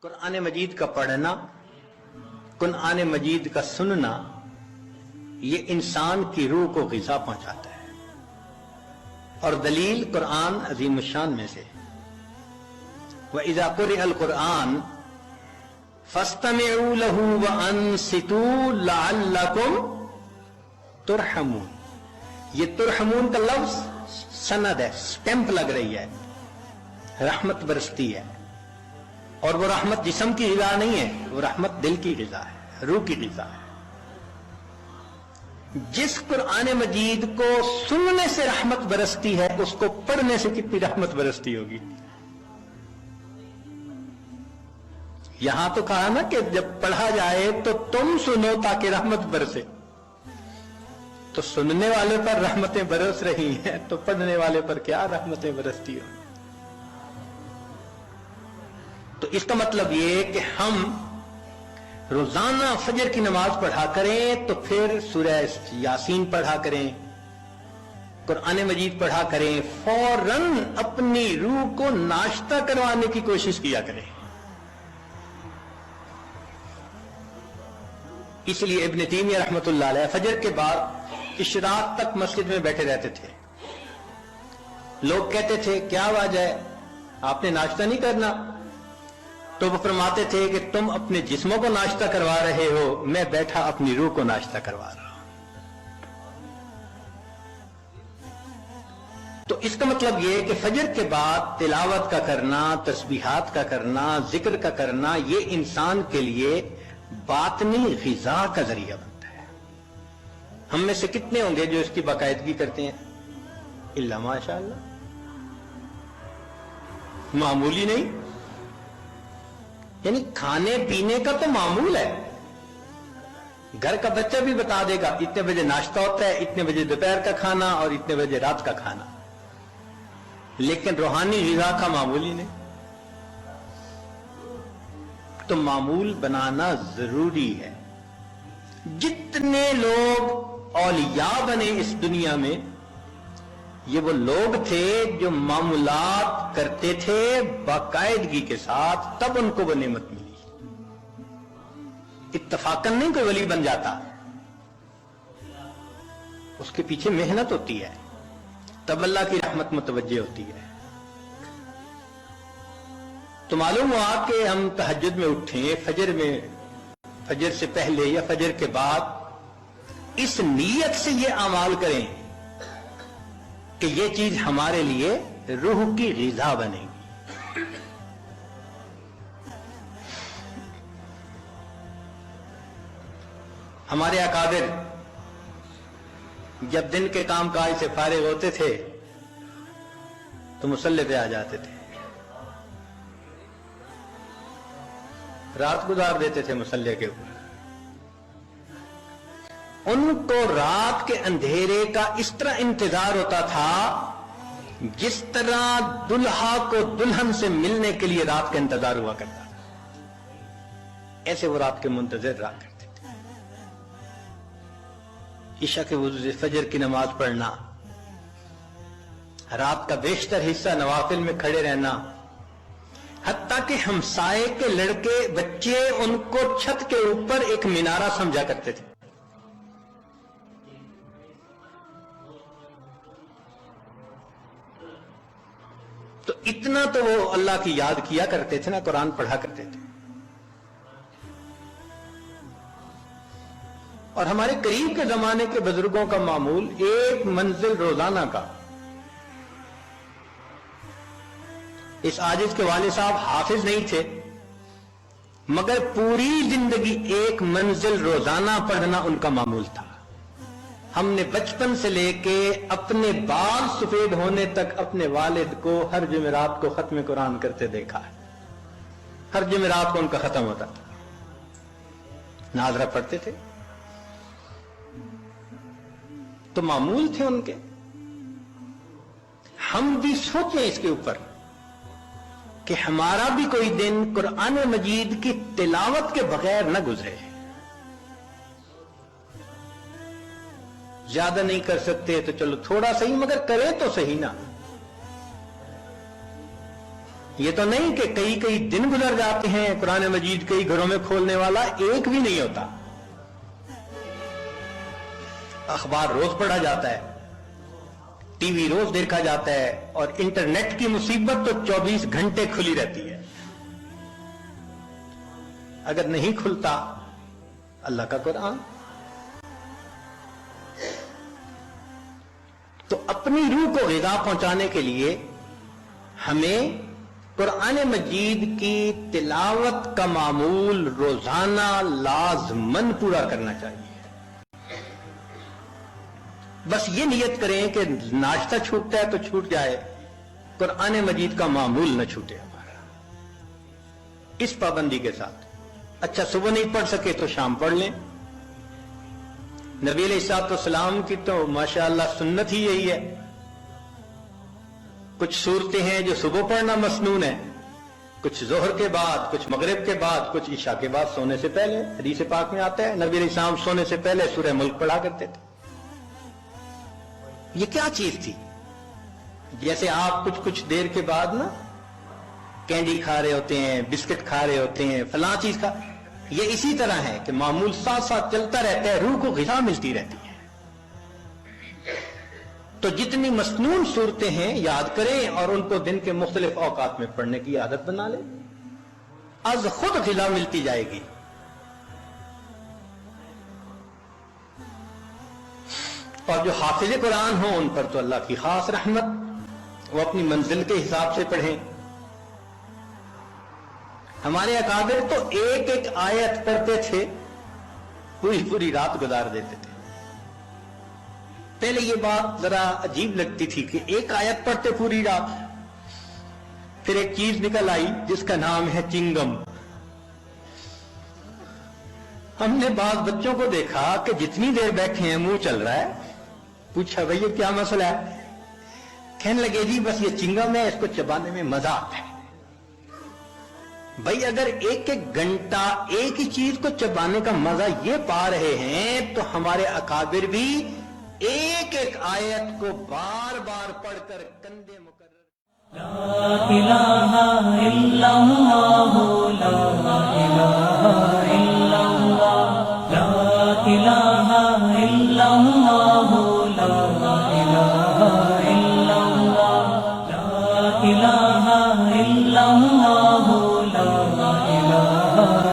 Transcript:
قرآن مجید کا پڑھنا، قرآن مجید کا سننا، یہ انسان کی روح کو غذا پہنچاتا ہے، اور دلیل قرآن عظیم الشان میں سے وَإِذَا قُرِئَ الْقُرْآنُ فَاسْتَمِعُوا لَهُ وَأَنصِتُوا لَعَلَّكُمْ تُرْحَمُونَ۔ یہ ترحمون کا لفظ سند ہے، سٹیمپ لگ رہی ہے، رحمت برستی ہے، اور وہ رحمت جسم کی غذا نہیں ہے، وہ رحمت دل کی غذا ہے، روح کی غذا ہے۔ جس قرآن مجید کو سننے سے رحمت برستی ہے، اس کو پڑھنے سے کتنی رحمت برستی ہوگی۔ یہاں تو کہا نا کہ جب پڑھا جائے تو تم سنو تاکہ رحمت برسے، تو سننے والے پر رحمتیں برس رہی ہیں تو پڑھنے والے پر کیا رحمتیں برستی ہوں۔ تو اس کا مطلب یہ کہ ہم روزانہ فجر کی نماز پڑھا کریں، تو پھر سورہ یاسین پڑھا کریں، قرآن مجید پڑھا کریں، فوراً اپنی روح کو ناشتہ کروانے کی کوشش کیا کریں۔ اس لیے ابن تیمیہ رحمۃ اللہ علیہ فجر کے بعد اشراق تک مسجد میں بیٹھے رہتے تھے۔ لوگ کہتے تھے کیا وجہ ہے، آپ نے ناشتہ نہیں کرنا؟ تو وہ فرماتے تھے کہ تم اپنے جسموں کو ناشتہ کروا رہے ہو، میں بیٹھا اپنی روح کو ناشتہ کروا رہا ہوں۔ تو اس کا مطلب یہ کہ فجر کے بعد تلاوت کا کرنا، تسبیحات کا کرنا، ذکر کا کرنا، یہ انسان کے لیے باطنی غذا کا ذریعہ بنتا ہے۔ ہم میں سے کتنے ہوں گے جو اس کی باقاعدگی کرتے ہیں؟ الا ماشاء اللہ، معمولی نہیں، یعنی کھانے پینے کا تو معمول ہے، گھر کا بچہ بھی بتا دے گا اتنے بجے ناشتہ ہوتا ہے، اتنے بجے دوپہر کا کھانا اور اتنے بجے رات کا کھانا، لیکن روحانی غذا کا معمول ہی نہیں۔ تو معمول بنانا ضروری ہے۔ جتنے لوگ اولیاء بنے اس دنیا میں، یہ وہ لوگ تھے جو معمولات کرتے تھے باقاعدگی کے ساتھ، تب ان کو وہ نعمت ملی۔ اتفاقاً نہیں کوئی ولی بن جاتا، اس کے پیچھے محنت ہوتی ہے، تب اللہ کی رحمت متوجہ ہوتی ہے۔ تو معلوم ہوا کہ ہم تہجد میں اٹھیں، فجر سے پہلے یا فجر کے بعد اس نیت سے یہ اعمال کریں کہ یہ چیز ہمارے لیے روح کی غذا بنے گی۔ ہمارے اکابر جب دن کے کام کاج سے فارغ ہوتے تھے تو مصلی پہ آ جاتے تھے، رات گزار دیتے تھے مصلی کے اوپر۔ ان کو رات کے اندھیرے کا اس طرح انتظار ہوتا تھا جس طرح دلہا کو دلہن سے ملنے کے لیے رات کا انتظار ہوا کرتا تھا، ایسے وہ رات کے منتظر رہا کرتے تھے۔ عشاء کے وضو سے فجر کی نماز پڑھنا، رات کا بیشتر حصہ نوافل میں کھڑے رہنا، حتیٰ کہ ہمسائے کے لڑکے بچے ان کو چھت کے اوپر ایک مینارہ سمجھا کرتے تھے۔ تو اتنا تو وہ اللہ کی یاد کیا کرتے تھے نا، قرآن پڑھا کرتے تھے۔ اور ہمارے قریب کے زمانے کے بزرگوں کا معمول ایک منزل روزانہ کا۔ اس عاجز کے والد صاحب حافظ نہیں تھے، مگر پوری زندگی ایک منزل روزانہ پڑھنا ان کا معمول تھا۔ ہم نے بچپن سے لے کے اپنے بال سفید ہونے تک اپنے والد کو ہر جمعرات کو ختم قرآن کرتے دیکھا ہے۔ ہر جمعرات کو ان کا ختم ہوتا تھا، ناظرہ پڑھتے تھے، تو معمول تھے ان کے۔ ہم بھی سوچیں اس کے اوپر کہ ہمارا بھی کوئی دن قرآن مجید کی تلاوت کے بغیر نہ گزرے۔ زیادہ نہیں کر سکتے تو چلو تھوڑا صحیح، مگر کرے تو صحیح نا۔ یہ تو نہیں کہ کئی کئی دن گزر جاتے ہیں قرآن مجید کئی گھروں میں کھولنے والا ایک بھی نہیں ہوتا. اخبار روز پڑھا جاتا ہے, ٹی وی روز دیکھا جاتا ہے, اور انٹرنیٹ کی مصیبت تو 24 گھنٹے کھلی رہتی ہے. اگر نہیں کھلتا اللہ کا قرآن, تو اپنی روح کو غذا پہنچانے کے لیے ہمیں قرآن مجید کی تلاوت کا معمول روزانہ لازماً پورا کرنا چاہیے. بس یہ نیت کریں کہ ناشتہ چھوٹتا ہے تو چھوٹ جائے, قرآن مجید کا معمول نہ چھوٹے ہمارا, اس پابندی کے ساتھ. اچھا صبح نہیں پڑھ سکے تو شام پڑھ لیں. نبی علیہ الصلوۃ والسلام کی تو ماشاءاللہ سنت ہی یہی ہے. کچھ صورتیں ہیں جو صبح پڑھنا مسنون ہے, کچھ ظہر کے بعد, کچھ مغرب کے بعد, کچھ عشاء کے بعد سونے سے پہلے. حدیث پاک میں آتا ہے نبی علیہ السلام سونے سے پہلے سورہ ملک پڑھا کرتے تھے. یہ کیا چیز تھی؟ جیسے آپ کچھ دیر کے بعد نا کینڈی کھا رہے ہوتے ہیں, بسکٹ کھا رہے ہوتے ہیں, فلاں چیز کھا, یہ اسی طرح ہے کہ معمول ساتھ ساتھ چلتا رہتا ہے, روح کو غذا ملتی رہتی ہے. تو جتنی مسنون صورتیں ہیں یاد کریں اور ان کو دن کے مختلف اوقات میں پڑھنے کی عادت بنا لیں, از خود غذا ملتی جائے گی. اور جو حافظ قرآن ہوں ان پر تو اللہ کی خاص رحمت, وہ اپنی منزل کے حساب سے پڑھیں. ہمارے اکابر تو ایک ایک آیت پڑھتے تھے, پوری رات گزار دیتے تھے. پہلے یہ بات ذرا عجیب لگتی تھی کہ ایک آیت پڑھتے پوری رات, پھر ایک چیز نکل آئی جس کا نام ہے چنگم. ہم نے بعض بچوں کو دیکھا کہ جتنی دیر بیٹھے ہیں منہ چل رہا ہے. پوچھا بھئی یہ کیا مسئلہ ہے؟ کہنے لگے جی بس یہ چنگم ہے, اس کو چبانے میں مزہ آتا ہے. بھئی اگر ایک ایک گھنٹہ ایک ہی چیز کو چبانے کا مزہ یہ پا رہے ہیں تو ہمارے اکابر بھی ایک ایک آیت کو بار بار پڑھ کر کندھے مقرر. لا الہ الا اللہ, لا الہ الا اللہ, لا الہ الا اللہ, لا الہ الا اللہ, لا الہ الا اللہ, لا الہ